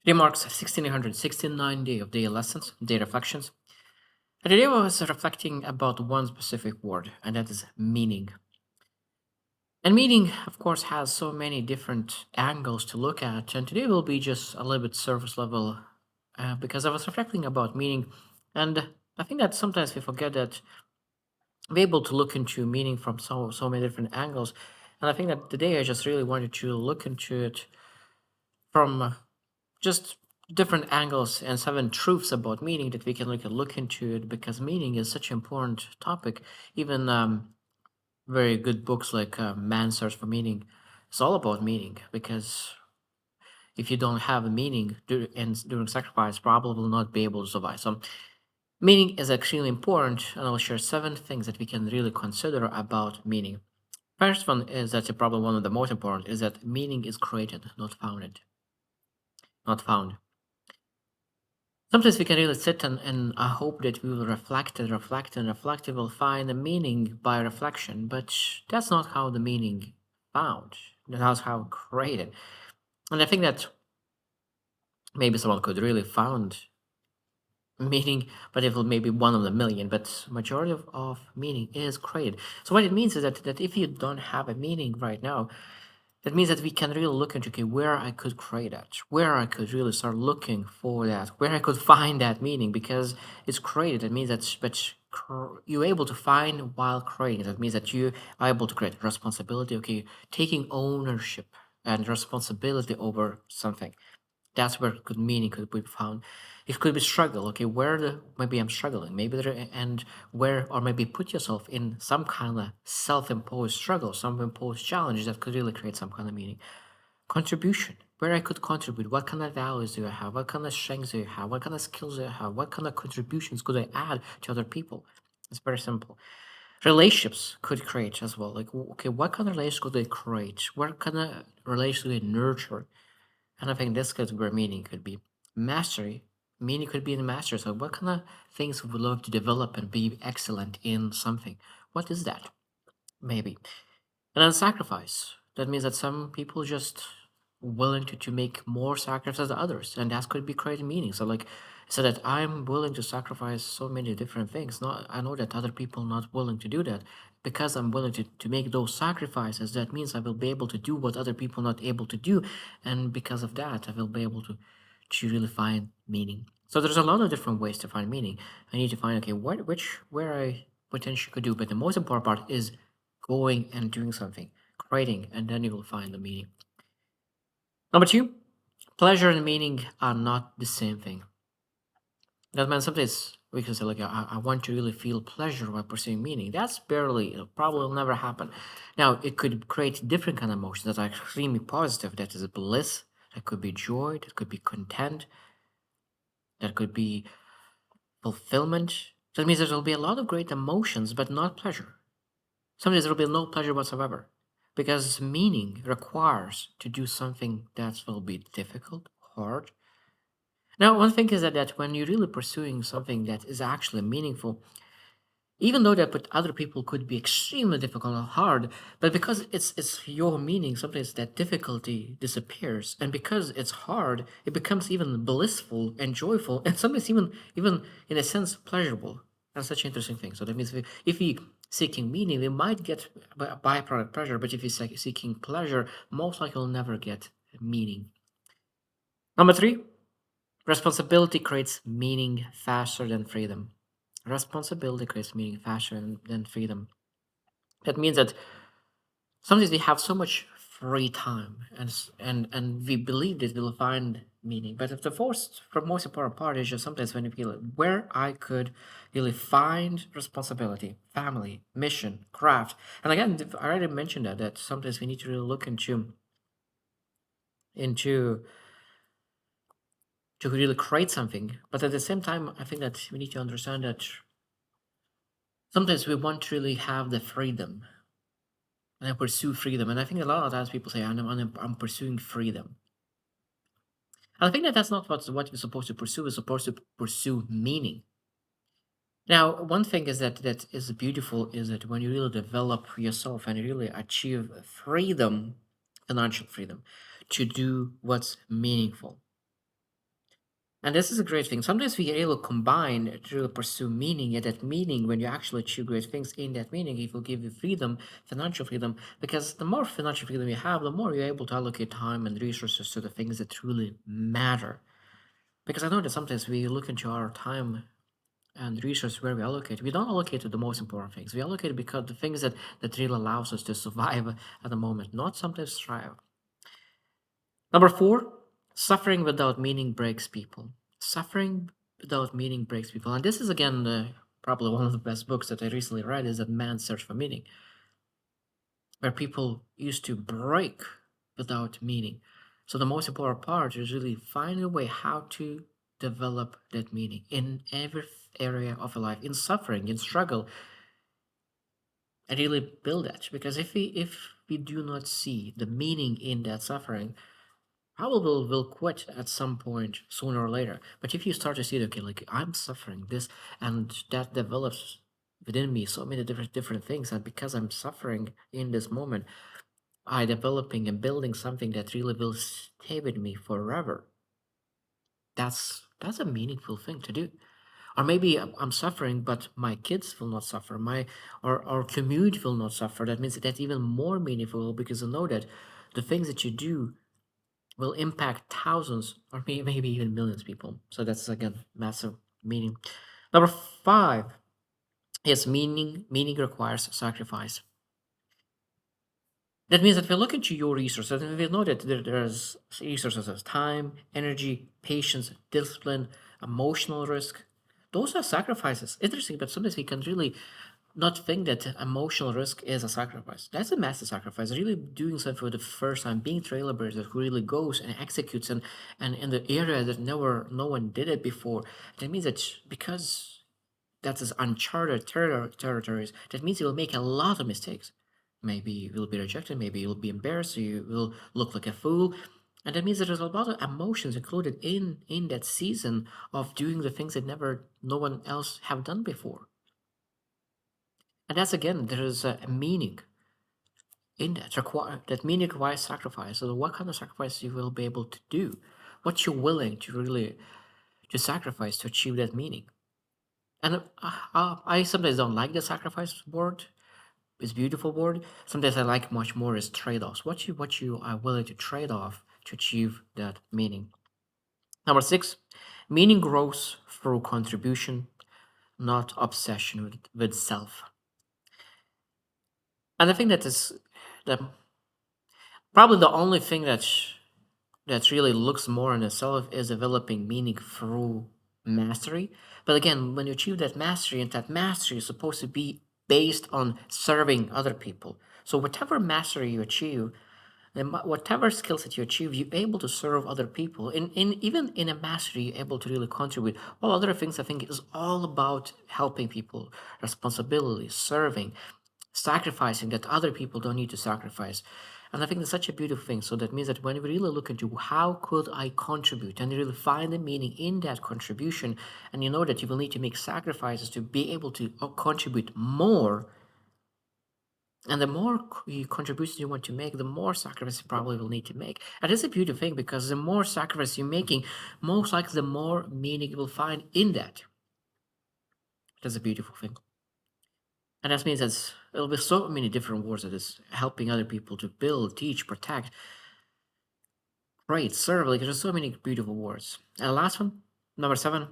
Today marks 1669 day of day lessons, day reflections. And today I was reflecting about one specific word, and that is meaning. And meaning, of course, has so many different angles to look at. And today will be just a little bit surface level because I was reflecting about meaning. And I think that sometimes we forget that we're able to look into meaning from so many different angles. And I think that today I just really wanted to look into it from just different angles and seven truths about meaning that we can look into it because meaning is such an important topic. Even very good books like Man's Search for Meaning, it's all about meaning because if you don't have a meaning during sacrifice, probably will not be able to survive. So meaning is extremely important, and I'll share seven things that we can really consider about meaning. First one is that probably one of the most important is that meaning is created, not founded, not found. Sometimes we can really sit and hope that we will reflect and reflect and reflect. We will find a meaning by reflection, but that's not how the meaning found. That's how created. And I think that maybe someone could really found meaning, but it will maybe one of the million. But majority of meaning is created. So what it means is that if you don't have a meaning right now, that means that we can really look into okay, where I could create that, where I could really start looking for that, where I could find that meaning because it's created. That means that you're able to find while creating. That means that you are able to create responsibility. Okay, taking ownership and responsibility over something. That's where good meaning could be found. It could be struggle. Okay, maybe I'm struggling. Maybe there and where or maybe put yourself in some kind of self-imposed struggle, some imposed challenge that could really create some kind of meaning. Contribution. Where I could contribute. What kind of values do I have? What kind of strengths do I have? What kind of skills do I have? What kind of contributions could I add to other people? It's very simple. Relationships could create as well. Like, okay, what kind of relationships could they create? What kind of relationships do they nurture? And I think this could where meaning could be. Mastery. Meaning could be in the master. So what kind of things would we love to develop and be excellent in something? What is that? Maybe. And then sacrifice. That means that some people just willing to make more sacrifices than others. And that could be creating meaning. So like so that I'm willing to sacrifice so many different things. Not I know that other people not willing to do that. Because I'm willing to make those sacrifices, that means I will be able to do what other people not able to do. And because of that, I will be able to really find meaning. So there's a lot of different ways to find meaning. I need to find okay, where I potentially could do. But the most important part is going and doing something, creating, and then you will find the meaning. Number two, pleasure and meaning are not the same thing. That means sometimes we can say like I want to really feel pleasure while pursuing meaning. That's barely it probably will never happen. Now it could create different kind of emotions that are extremely positive. That is bliss. That could be joy. That could be content. That could be fulfillment. That means there will be a lot of great emotions, but not pleasure. Sometimes there will be no pleasure whatsoever because meaning requires to do something that will be difficult, hard. Now, one thing is that when you're really pursuing something that is actually meaningful, even though that with other people could be extremely difficult or hard, but because it's your meaning, sometimes that difficulty disappears, and because it's hard, it becomes even blissful and joyful, and sometimes even in a sense pleasurable. That's such an interesting thing. So that means if we seeking meaning, we might get a byproduct pleasure, but if you're seeking pleasure, most likely you'll never get meaning. Number three, responsibility creates meaning faster than freedom. Responsibility creates meaning faster than freedom. That means that sometimes we have so much free time and we believe that we'll find meaning. But if the most important part is just sometimes when you feel like where I could really find responsibility, family, mission, craft. And again, I already mentioned that sometimes we need to really look into to really create something. But at the same time, I think that we need to understand that sometimes we want to really have the freedom and I pursue freedom. And I think a lot of times people say, I'm pursuing freedom. And I think that that's not what we're supposed to pursue. We're supposed to pursue meaning. Now, one thing is that is beautiful is that when you really develop yourself and you really achieve freedom, financial freedom, to do what's meaningful. And this is a great thing. Sometimes we are able to combine to really pursue meaning, and that meaning, when you actually achieve great things in that meaning, it will give you freedom, financial freedom. Because the more financial freedom you have, the more you're able to allocate time and resources to the things that truly matter. Because I know that sometimes we look into our time and resources where we allocate. We don't allocate to the most important things. We allocate because the things that really allows us to survive at the moment, not sometimes thrive. Number four, suffering without meaning breaks people. Suffering without meaning breaks people. And this is again probably one of the best books that I recently read is that Man's Search for Meaning, where people used to break without meaning. So the most important part is really finding a way how to develop that meaning in every area of our life, in suffering, in struggle, and really build that. Because if we do not see the meaning in that suffering, probably will quit at some point sooner or later. But if you start to see, okay, like I'm suffering this, and that develops within me so many different things, and because I'm suffering in this moment, I developing and building something that really will stay with me forever. That's a meaningful thing to do. Or maybe I'm suffering, but my kids will not suffer. My or our community will not suffer. That means that's even more meaningful because I know that the things that you do will impact thousands or maybe even millions of people. So that's again massive meaning. Number five is meaning. Meaning requires sacrifice. That means that we look into your resources and we know that there's resources as time, energy, patience, discipline, emotional risk. Those are sacrifices. Interesting, but sometimes we can really not think that emotional risk is a sacrifice. That's a massive sacrifice. Really doing something for the first time, being trailblazer that really goes and executes and in the area that no one did it before. That means that because that is uncharted territories, that means you will make a lot of mistakes. Maybe you will be rejected, maybe you'll be embarrassed, you will look like a fool. And that means that there's a lot of emotions included in that season of doing the things that never no one else have done before. And that's again, there is a meaning in that. That meaning requires sacrifice. So what kind of sacrifice you will be able to do? What you're willing to really to sacrifice to achieve that meaning. And I sometimes don't like the sacrifice word. It's a beautiful word. Sometimes I like much more is trade-offs. What you are willing to trade off to achieve that meaning. Number six, meaning grows through contribution, not obsession with self. And I think that is that probably the only thing that really looks more on itself is developing meaning through mastery. But again, when you achieve that mastery, and that mastery is supposed to be based on serving other people. So whatever mastery you achieve, and whatever skills that you achieve, you're able to serve other people. In even in a mastery, you're able to really contribute. All other things I think is all about helping people, responsibility, serving, sacrificing that other people don't need to sacrifice. And I think that's such a beautiful thing. So that means that when we really look into how could I contribute and really find the meaning in that contribution, and you know that you will need to make sacrifices to be able to contribute more. And the more contributions you want to make, the more sacrifices you probably will need to make. And it's a beautiful thing because the more sacrifice you're making, most likely the more meaning you will find in that. That's a beautiful thing. And that means that there'll be so many different words that is helping other people to build, teach, protect, create, serve. Like there's so many beautiful words. And the last one, number seven,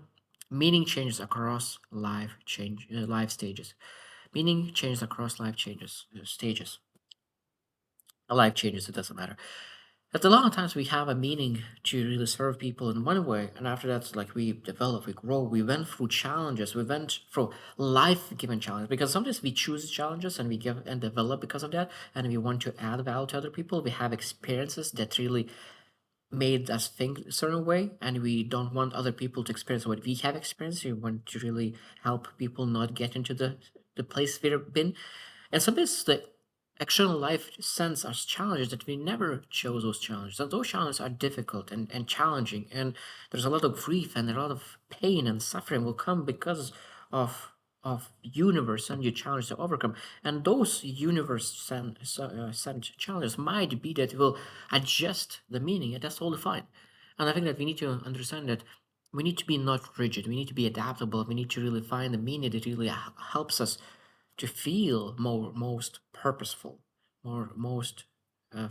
meaning changes across life stages. Meaning changes across life changes stages. Life changes. It doesn't matter. At a lot of times we have a meaning to really serve people in one way, and after that, like we develop, we grow, we went through challenges, we went through life-given challenges because sometimes we choose challenges and we give and develop because of that, and we want to add value to other people. We have experiences that really made us think a certain way, and we don't want other people to experience what we have experienced. We want to really help people not get into the place we've been. And sometimes the external life sends us challenges that we never chose those challenges. And those challenges are difficult and challenging. And there's a lot of grief and a lot of pain and suffering will come because of universe and your challenge to overcome. And those universe sent challenges might be that will adjust the meaning, and that's totally fine. And I think that we need to understand that we need to be not rigid. We need to be adaptable. We need to really find the meaning that really helps us to feel most purposeful, most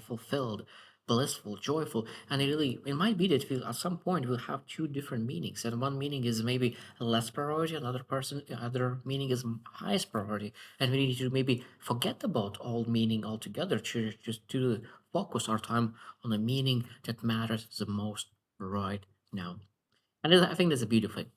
fulfilled, blissful, joyful. And it might be that at some point we'll have two different meanings. And one meaning is maybe less priority, other meaning is highest priority. And we need to maybe forget about old meaning altogether to just to focus our time on the meaning that matters the most right now. And I think that's a beautiful thing.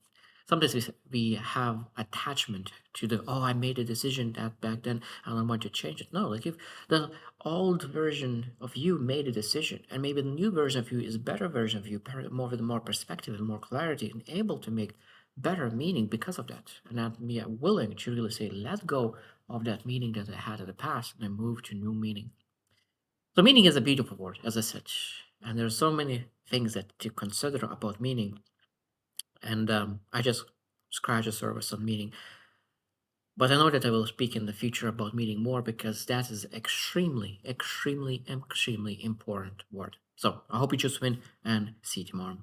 Sometimes we have attachment to the, oh, I made a decision that back then and I want to change it. No, like if the old version of you made a decision and maybe the new version of you is a better version of you, more with more perspective and more clarity and able to make better meaning because of that. And that me willing to really say, let go of that meaning that I had in the past and I move to new meaning. So meaning is a beautiful word, as I said. And there's so many things that to consider about meaning, and I just scratch the surface on meaning. But I know that I will speak in the future about meaning more because that is extremely, extremely, extremely important word. So I hope you just win and see you tomorrow.